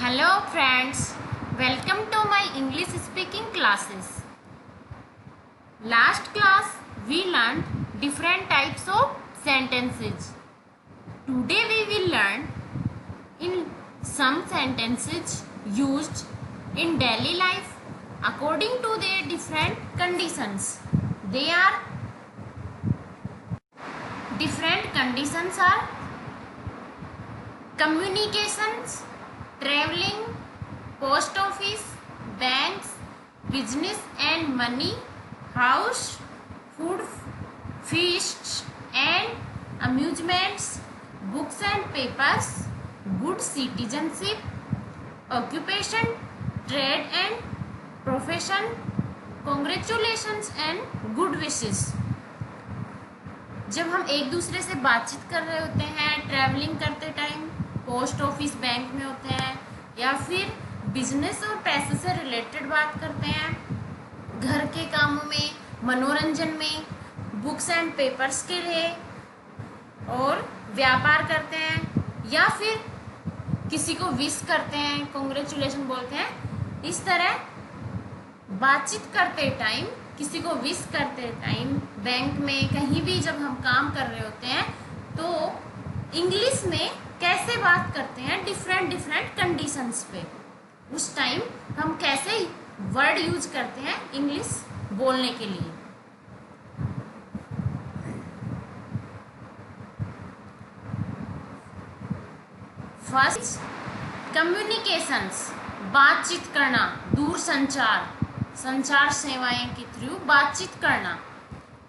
Hello friends, welcome to my English speaking classes. Last class we learned different types of sentences. Today we will learn in some sentences used in daily life according to their different conditions. Different conditions are communications, traveling, post office, banks, business and money, house, food, feasts and amusements, books and papers, good citizenship, occupation, trade and profession, congratulations and good wishes. जब हम एक दूसरे से बातचीत कर रहे होते हैं, ट्रैवलिंग करते टाइम, पोस्ट ऑफिस बैंक में होते हैं, या फिर बिजनेस और पैसे से रिलेटेड बात करते हैं, घर के कामों में, मनोरंजन में, बुक्स एंड पेपर्स के लिए और व्यापार करते हैं, या फिर किसी को विश करते हैं, कॉन्ग्रेचुलेशन बोलते हैं। इस तरह बातचीत करते टाइम, किसी को विश करते टाइम, बैंक में कहीं भी जब हम काम कर रहे होते हैं तो इंग्लिश में कैसे बात करते हैं डिफरेंट कंडीशंस पे, उस टाइम हम कैसे वर्ड यूज करते हैं इंग्लिश बोलने के लिए। फर्स्ट, कम्युनिकेशंस, बातचीत करना, दूर संचार सेवाएं के थ्रू बातचीत करना।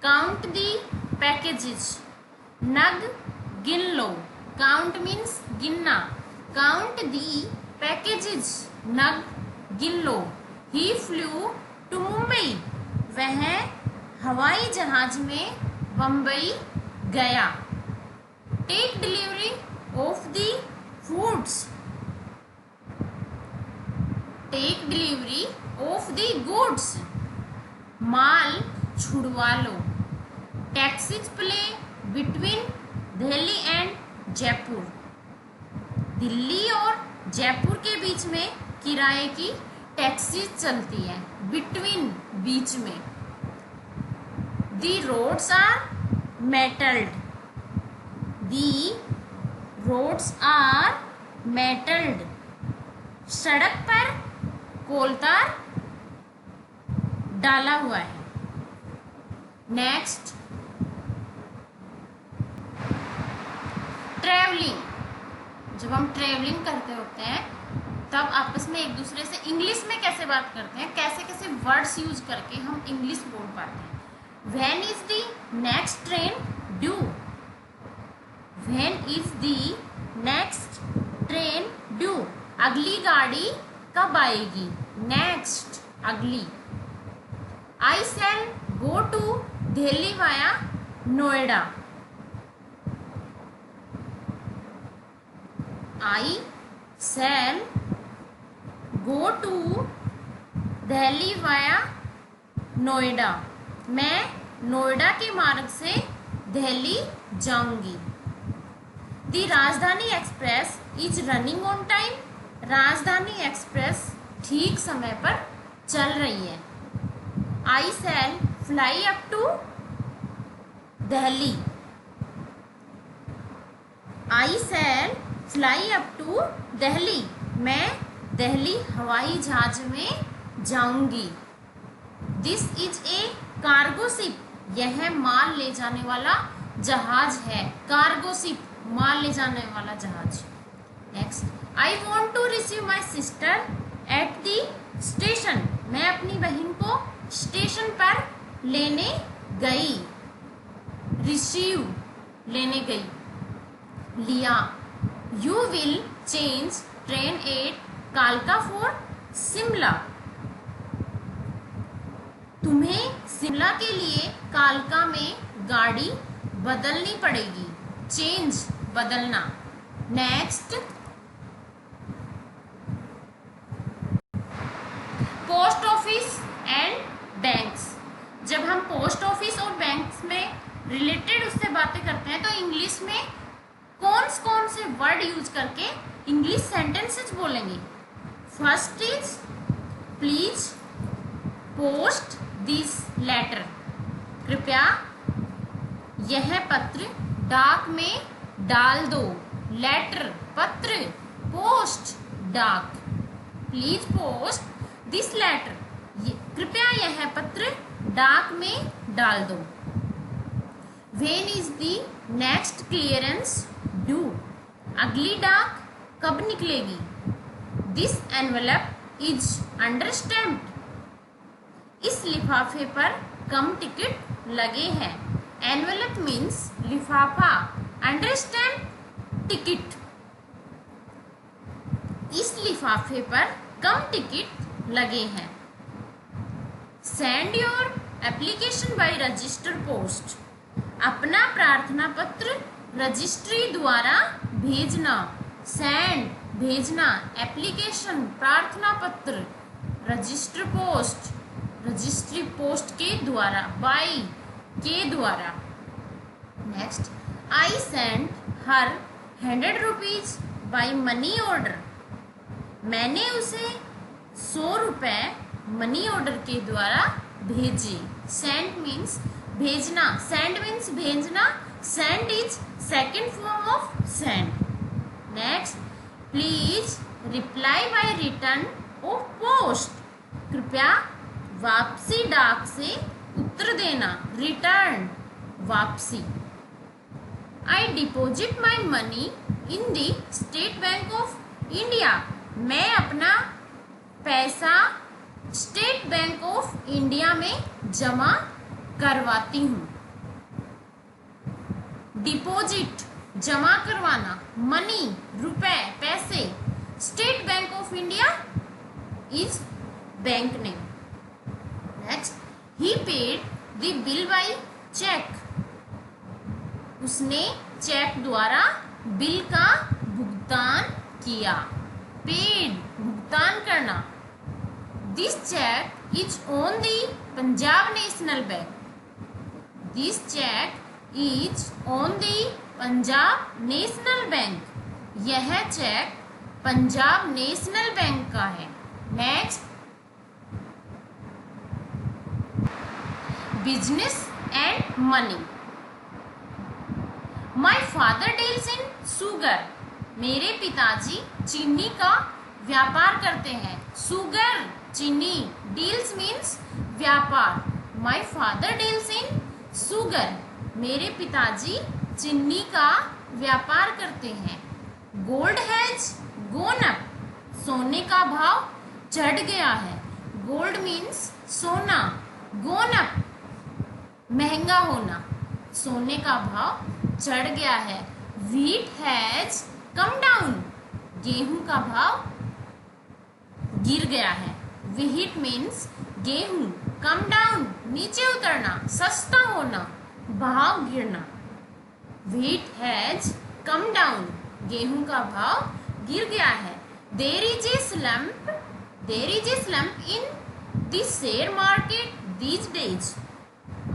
काउंट दी पैकेजेस, नग गिन लो, काउंट मीन्स गिनना, काउंट दी पैकेजेस, नग गिन लो। ही फ्लू टू मुंबई, वह हवाई जहाज में बम्बई गया। Take delivery of the foods, take delivery of the goods, माल छुड़वा लो। Taxis ply between Delhi and Jaipur, Delhi और जयपुर के बीच में किराए की टैक्सीज चलती है, बिटवीन बीच में। The roads are metalled, the roads are metalled, सड़क पर कोलतार डाला हुआ है। नेक्स्ट, ट्रैवलिंग, जब हम ट्रैवलिंग करते होते हैं तब आपस में एक दूसरे से इंग्लिश में कैसे बात करते हैं, कैसे कैसे वर्ड्स यूज करके हम इंग्लिश बोल पाते हैं। When is the next train due, when is the next train due, अगली गाड़ी कब आएगी। नेक्स्ट, अगली। I shall go to Delhi via Noida, I shall go to Delhi via Noida, मैं नोएडा के मार्ग से दिल्ली जाऊंगी। The Rajdhani Express is running on time, Rajdhani Express ठीक समय पर चल रही है। I shall fly up to Delhi, I shall fly up to Delhi, मैं दिल्ली हवाई जहाज में जाऊंगी। This is a cargo ship, यह माल ले जाने वाला जहाज है। कार्गो शिप, माल ले जाने वाला जहाज। Next, I want to receive my sister at the station, मैं अपनी बहन को स्टेशन पर लेने गई। रिसीव, लेने गई, लिया। You will change train eight कालका फॉर शिमला, तुम्हें शिमला के लिए कालका में गाड़ी बदलनी पड़ेगी। चेंज, बदलना। Next, post office and banks, जब हम पोस्ट ऑफिस और बैंक्स में रिलेटेड उससे बातें करते हैं तो इंग्लिश में कौन से वर्ड यूज करके इंग्लिश सेंटेंसेस बोलेंगे। First is please post this letter, कृपया यह पत्र डाक में डाल दो। लेटर पत्र, पोस्ट डाक, प्लीज पोस्ट दिस लेटर, कृपया यह पत्र डाक में डाल दो। When is the next clearance due, अगली डाक कब निकलेगी। This envelope is under stamped, इस लिफाफे पर कम टिकट लगे हैं। एनवेलप मीन्स लिफाफा, अंडर स्टैम्प टिकट, इस लिफाफे पर कम टिकट लगे हैं। Send your application by register post, अपना प्रार्थना पत्र रजिस्ट्री द्वारा भेजना। सेंड भेजना, एप्लीकेशन प्रार्थना पत्र, रजिस्टर पोस्ट रजिस्ट्री पोस्ट के द्वारा, बाय के द्वारा। Next, I send her 100 rupees by money order, मैंने उसे 100 रुपये मनी ऑर्डर के द्वारा भेजे। सेंड मीन्स भेजना, सेंड मीन्स भेजना, send is second form of send. Next, please reply by return of post, कृपया वापसी डाक से उत्तर देना। रिटर्न वापसी। I deposit my money in the State Bank of India, मैं अपना पैसा स्टेट बैंक ऑफ इंडिया में जमा करवाती हूँ। डिपॉजिट जमा करवाना, मनी रुपए पैसे, State Bank of India is bank name. Next, he paid the bill by cheque, उसने चेक द्वारा बिल का भुगतान किया। पेड भुगतान करना। This cheque is on the Punjab National Bank, this cheque is on the Punjab National Bank, यह cheque Punjab National Bank का है। Next, business and money. My father deals in sugar, मेरे पिताजी चीनी का व्यापार करते हैं। शुगर चीनी, डील्स मीन्स व्यापार। माई फादर डील्स इन शुगर, मेरे पिताजी चीनी का व्यापार करते हैं। गोल्ड हैज गॉन अप, सोने का भाव चढ़ गया है। गोल्ड मीन्स सोना, गॉन अप महंगा होना, सोने का भाव चढ़ गया है। व्हीट हैज कम डाउन, गेहूं का भाव गिर गया है। व्हीट मीन्स गेहूं, कम डाउन नीचे उतरना, सस्ता होना, भाव गिरना। व्हीट हैज कम डाउन, गेहूं का भाव गिर गया है। There is a slump, there is a slump in the share market these days,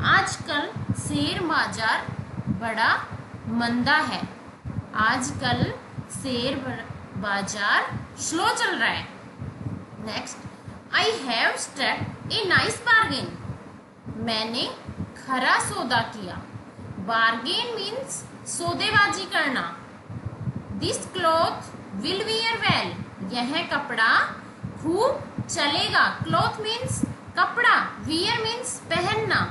आजकल शेयर बाजार बड़ा मंदा है। आजकल शेयर बाजार स्लो चल रहा है। Next, I have struck a nice bargain, मैंने खरा सौदा किया। बार्गेन मीन्स सौदेबाजी करना। This cloth will wear well, यह कपड़ा खूब चलेगा। क्लॉथ मीन्स कपड़ा, वियर मीन्स पहनना।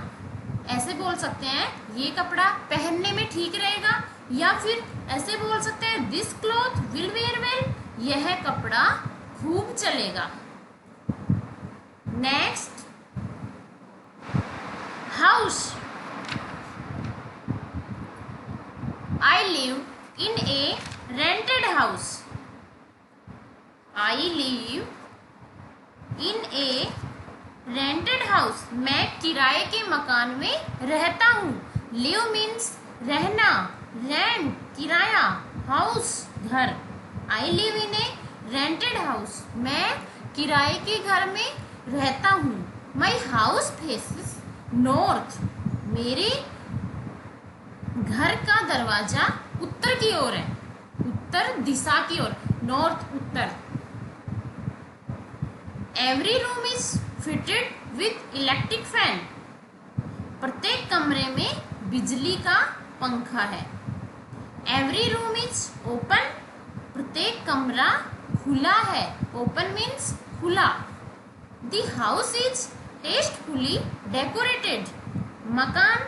ऐसे बोल सकते हैं ये कपड़ा पहनने में ठीक रहेगा, या फिर ऐसे बोल सकते हैं this cloth will where well, यह कपड़ा खूब चलेगा। Next, house. I live in A rented house, I live in A rented house, मैं किराए के मकान में रहता हूँ। लिव मीन्स रहना, रेंट किराया, हाउस घर। I live in A rented house, मैं किराए के घर में रहता हूँ। माई हाउस फेसेस नॉर्थ, मेरे घर का दरवाजा उत्तर की ओर है, उत्तर दिशा की ओर, नॉर्थ उत्तर। Every room is fitted with electric fan. प्रत्येक कमरे में बिजली का पंखा है। Every room is open. प्रत्येक कमरा खुला है। ओपन मीन्स खुला। The house is tastefully decorated. मकान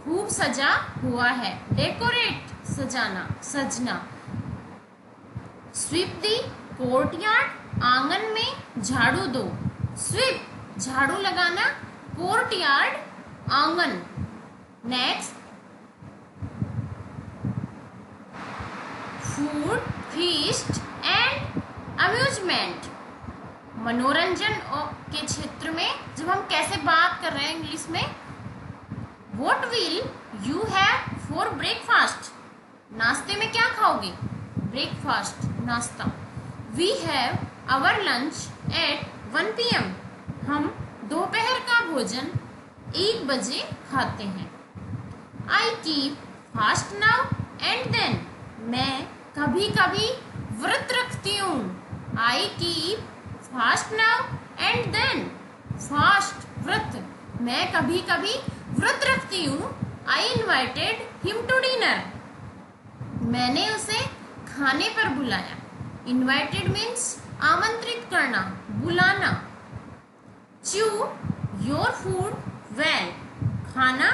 खूब सजा हुआ है। डेकोरेट सजाना, सजना। Sweep the courtyard. आंगन में झाड़ू दो। स्वीप झाड़ू लगाना, कोर्टयार्ड आंगन। Next, food, feast and amusement. मनोरंजन के क्षेत्र में जब हम कैसे बात कर रहे हैं इंग्लिश में, What will you have for breakfast? नाश्ते में क्या खाओगे? ब्रेकफास्ट, नाश्ता। We have our lunch at 1 PM. हम दोपहर का भोजन 1 बजे खाते हैं। I keep fast now and then. मैं कभी कभी व्रत रखती हूँ। I keep fast now and then. Fast, व्रत। मैं कभी कभी व्रत रखती हूँ। I invited him to dinner. मैंने उसे खाने पर बुलाया। Invited means आमंत्रित करना, बुलाना। Chew your food well. खाना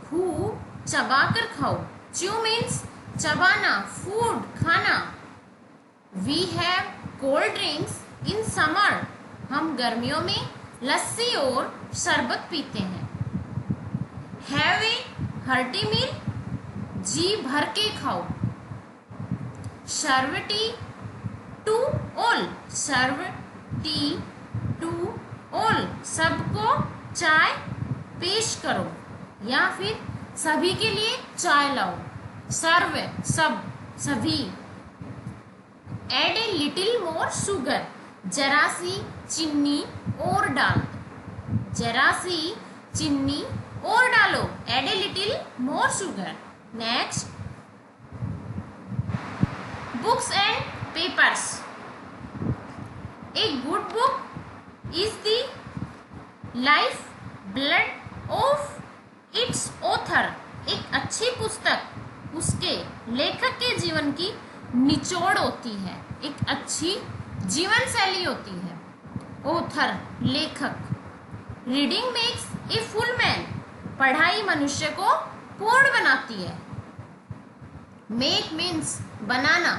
खूब चबाकर खाओ। Chew means चबाना, food, खाना। We have cold drinks in summer. हम गर्मियों में लस्सी और शरबत पीते हैं। Have a hearty meal. जी भर के खाओ। Serve tea to all. Serve tea to all. सबको चाय पेश करो या फिर सभी के लिए चाय लाओ। सर्व, सब, सभी। Add a little more sugar. जरा सी चीनी और डाल। जरा सी चीनी और डालो। Add a little more sugar. Next, books and papers. A good book is the life blood of its author. एक अच्छी पुस्तक उसके लेखक के जीवन की निचोड़ होती है। एक अच्छी जीवन शैली होती है। ऑथर, लेखक। Reading makes a full man. पढ़ाई मनुष्य को पूर्ण बनाती है। मेक मीन्स बनाना।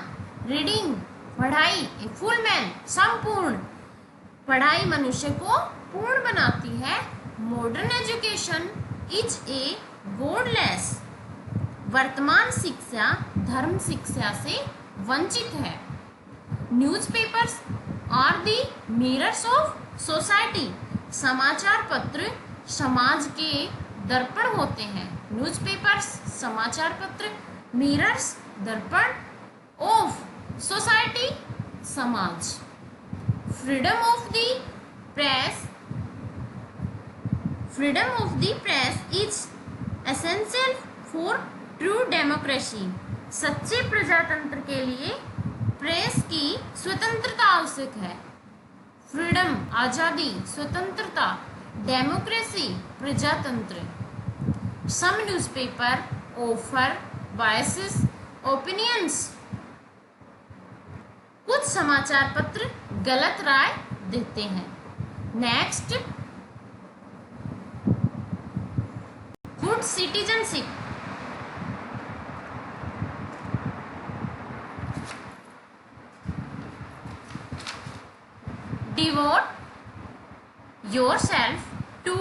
रीडिंग पढ़ाई, ए फुल मैन संपूर्ण। पढ़ाई मनुष्य को पूर्ण बनाती है। Modern education is a godless. वर्तमान शिक्षा धर्म शिक्षा से वंचित है। Newspapers are the mirrors of society. समाचार पत्र समाज के दर्पण होते हैं। न्यूज़पेपर्स समाचार पत्र, मिरर्स दर्पण, ऑफ सोसाइटी समाज। Freedom of the press. Freedom of the press is essential for true democracy. सच्चे प्रजातंत्र के लिए प्रेस की स्वतंत्रता आवश्यक है। फ्रीडम आज़ादी, स्वतंत्रता। डेमोक्रेसी प्रजातंत्र। सम न्यूज़पेपर ऑफर बायसेस ओपिनियंस। कुछ समाचार पत्र गलत राय देते हैं। Next, good citizenship. Devote yourself to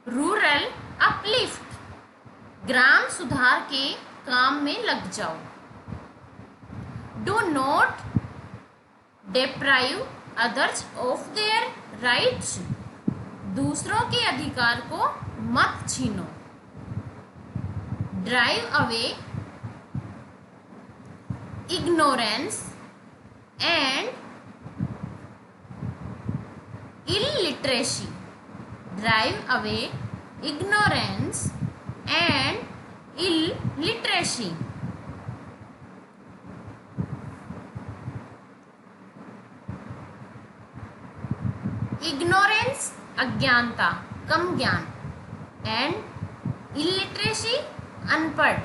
rural uplift. ग्राम सुधार के काम में लग जाओ। Do not deprive others of their rights. दूसरों के अधिकार को मत छीनो। Drive away ignorance and illiteracy. Drive away ignorance and illiteracy. Ignorance अज्ञानता, कम ज्ञान, एंड इलिटरेसी अनपढ़,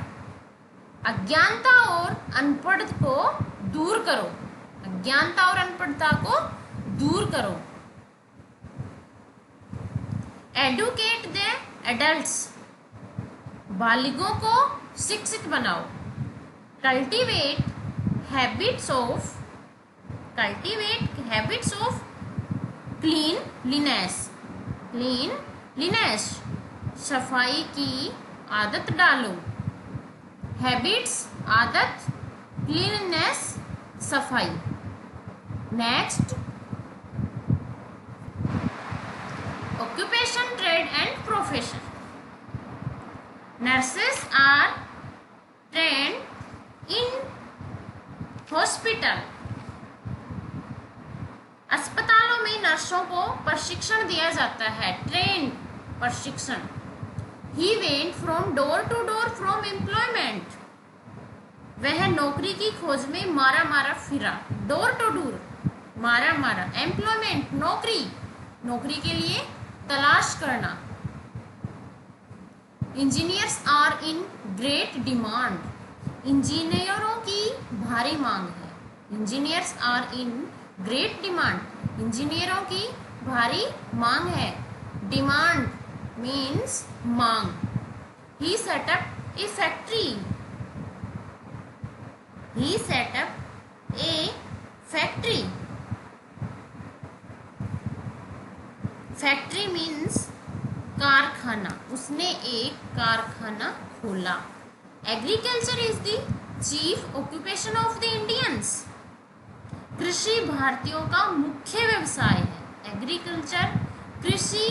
अज्ञानता और अनपढ़ को दूर करो, अज्ञानता और अनपढ़ता को दूर करो। एडुकेट द एडल्ट्स, बालिगों को शिक्षित बनाओ। कल्टिवेट हैबिट्स ऑफ क्लीनलीनेस, सफाई की आदत डालो। हैबिट्स आदत, क्लीनलीनेस सफाई। Next, occupation, trade and profession. Nurses are trained in hospital, अस्पतालों में नर्सों को प्रशिक्षण दिया जाता है, ट्रेन प्रशिक्षण। He went from door to door from employment, वह नौकरी की खोज में मारा मारा फिरा। डोर टू डोर, मारा मारा, एम्प्लॉयमेंट नौकरी, नौकरी के लिए तलाश करना। Engineers are in great demand, इंजीनियरों की भारी मांग है। Engineers are in great demand, इंजीनियरों की भारी मांग है। डिमांड मीन्स मांग। He set up a factory, he set up a factory. Factory means कारखाना, उसने एक कारखाना खोला। Agriculture is the chief occupation of the Indians, कृषि भारतीयों का मुख्य व्यवसाय है। एग्रीकल्चर कृषि,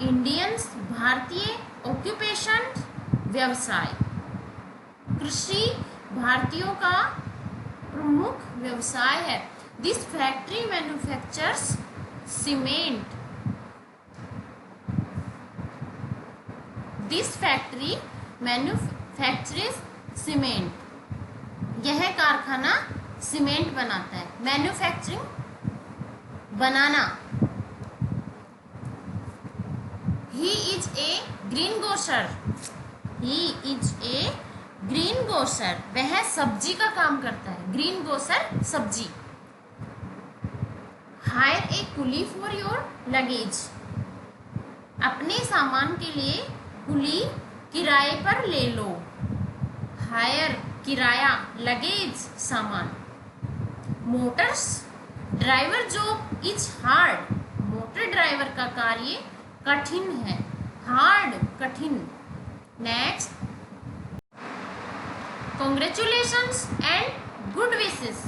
इंडियंस भारतीय, ऑक्यूपेशन व्यवसाय, कृषि भारतीयों का प्रमुख व्यवसाय है। This factory manufactures cement, this factory manufactures cement, यह कारखाना सीमेंट बनाता है। मैन्युफैक्चरिंग बनाना। He is a green grocer, he is a green grocer, वह सब्जी का काम करता है। ग्रीन ग्रोसर सब्जी। Hire a coolie for your luggage, अपने सामान के लिए कुली किराए पर ले लो। हायर किराया, लगेज सामान। Motors driver job is hard, motor driver का कार्य कठिन है। हार्ड कठिन। Next, congratulations and good wishes.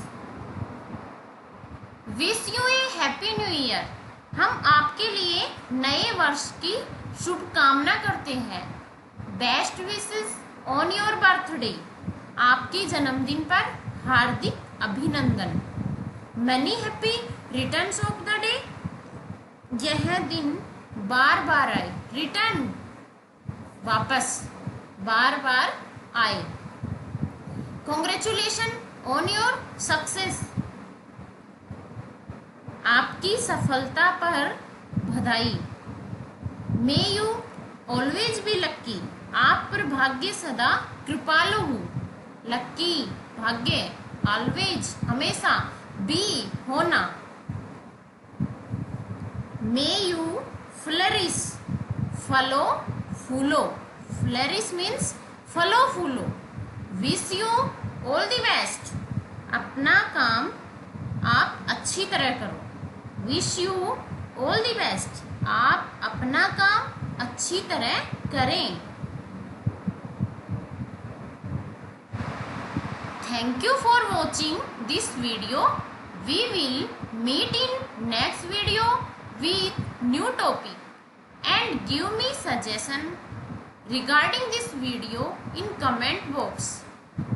Wish U A happy new year, हम आपके लिए नए वर्ष की शुभकामना करते हैं। Best wishes on your birthday, आपके जन्मदिन पर हार्दिक अभिनंदन। Many happy returns of the day, यह दिन बार बार आए। रिटर्न वापस, बार बार आए। कॉन्ग्रेचुलेशन ऑन योर सक्सेस, आपकी सफलता पर बधाई। मे यू ऑलवेज बी लक्की, आप पर भाग्य सदा कृपालु हो। लक्की भाग्य, ऑलवेज हमेशा, बी होना। मे यू फ्लरिश, फलो फूलो, फ्लरिश मीन्स फलो फूलो। Wish you all the best, अपना काम आप अच्छी तरह करो। Wish you all the best, आप अपना काम अच्छी तरह करें। Thank you for watching this video. We will meet in next video with new topic and give me suggestion regarding this video in comment box.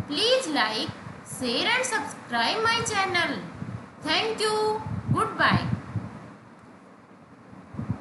Please like, share and subscribe my channel. Thank you. Goodbye.